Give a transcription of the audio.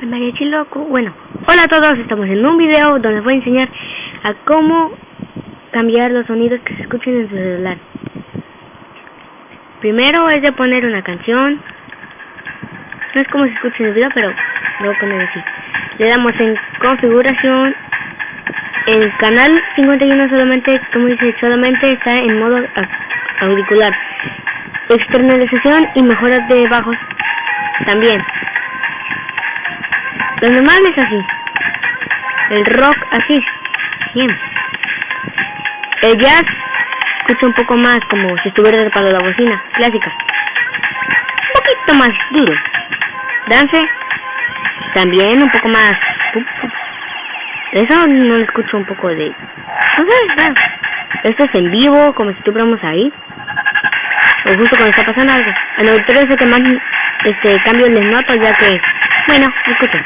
Mariachi loco. Bueno, hola a todos, estamos en un video donde les voy a enseñar a cómo cambiar los sonidos que se escuchan en su celular. Primero es de poner una canción. No es como se escucha en el video, pero lo voy a poner así. Le damos en configuración. El canal 51 solamente, como dice, solamente está en modo auricular. Externalización y mejoras de bajos también. Lo normal es así. El rock así. Bien. El jazz escucha un poco más como si estuviera tapando la bocina clásica. Un poquito más duro. Dance también un poco más. Eso no lo escucho un poco de... No sé, claro. Esto es en vivo, como si estuviéramos ahí. O justo cuando está pasando algo. En el auditorio es el que más cambios les noto, ya que... Bueno, escuchen.